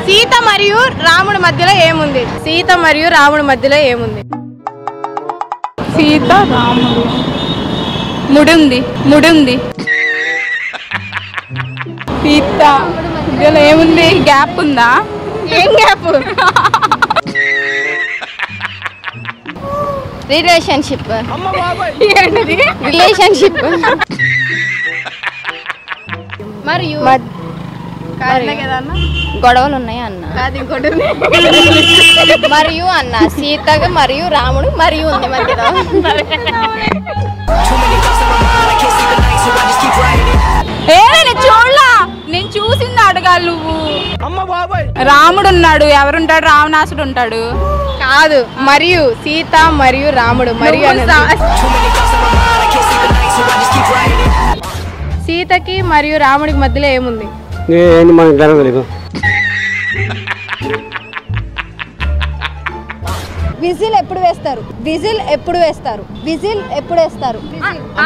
సీత మరియు రాముడి మధ్యలో ఏముంది? సీత మరియు రాముడి మధ్యలో ఏముంది? సీత రాముడు ముడుంది సీత మధ్యలో ఏముంది? గ్యాప్ ఉందా? ఏం గ్యాప్? రిలేషన్షిప్. మరియు గొడవలు ఉన్నాయి అన్న. మరియు అన్న సీతగా మరియు రాముడు మరియు ఉంది మధ్యలో. చూడలా, నేను చూసింది అడగాలి నువ్వు. రాముడు ఉన్నాడు, ఎవరుంటాడు? రావణాసుడు ఉంటాడు. కాదు, మరియు సీత మరియు రాముడు. మరియు సీతకి మరియు రాముడికి మధ్యలో ఏముంది? విజిల్ ఎప్పుడు వేస్తారు? విజిల్ ఎప్పుడు వేస్తారు? విజిల్ ఎప్పుడు వేస్తారు?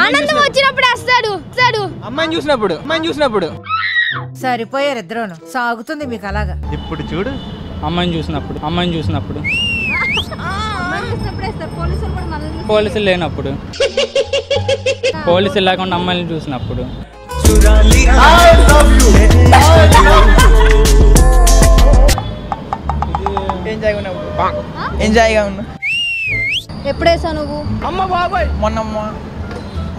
ఆనందం వచ్చినప్పుడు వేస్తాడు. అమ్మాయిని చూసినప్పుడు సరిపోయారు ఇద్దరును. సాగుతుంది మీకు అలాగా. ఇప్పుడు చూడు, అమ్మాయిని చూసినప్పుడు పోలీసులు లేనప్పుడు, పోలీసులు లేకుండా అమ్మాయిని చూసినప్పుడు. ఎంజాయ్గా ఉన్నా. ఎప్పుడు వేసావు నువ్వు? మొన్న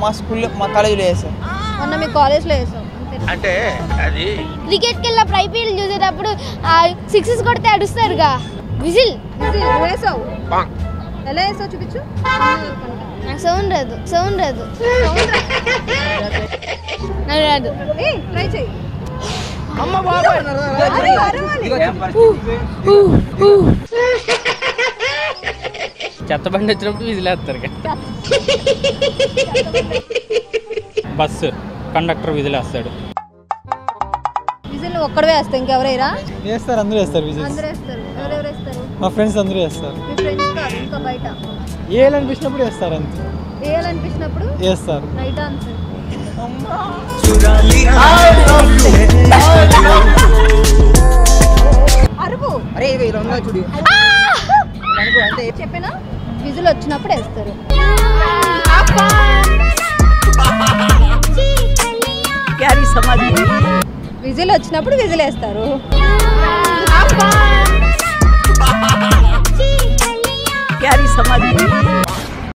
మా స్కూల్లో, మా కాలేజీలో వేసాను. మొన్న మీ కాలేజ్లో వేసావు అంటే అది క్రికెట్కి వెళ్ళినప్పుడు ఐపీఎల్ చూసేటప్పుడు 6 కొడితే అడుస్తారుగా. విజిల్ వేసావు. ఎలా వేసావు చూపించు. నాకు సౌండ్ రాదు. ట్రై చెయ్యి. చెత్త బండి వచ్చినప్పుడు విజిలేస్తారు. బస్సు కండక్టర్ విజిలేస్తాడు. విజిల్ ఒక్కడే వేస్తావు, ఇంకెవరైనా వేస్తారు? అందరూ వేస్తారు విజిల్స్. అందరూ వేస్తారు. ఎవరెవరు వేస్తారు? మా ఫ్రెండ్స్ అందరూ వేస్తారు. మీ ఫ్రెండ్స్ కాదు, ఇంకా బయట వేయాలనిపించినప్పుడు వేస్తారు. అంతే, వేయాలనిపించినప్పుడు వేస్తారు. Right answer. అరుపు. చెప్పినా విజిల్ వచ్చినప్పుడు వేస్తారు. విజిల్ వచ్చినప్పుడు విజిల్ వేస్తారు.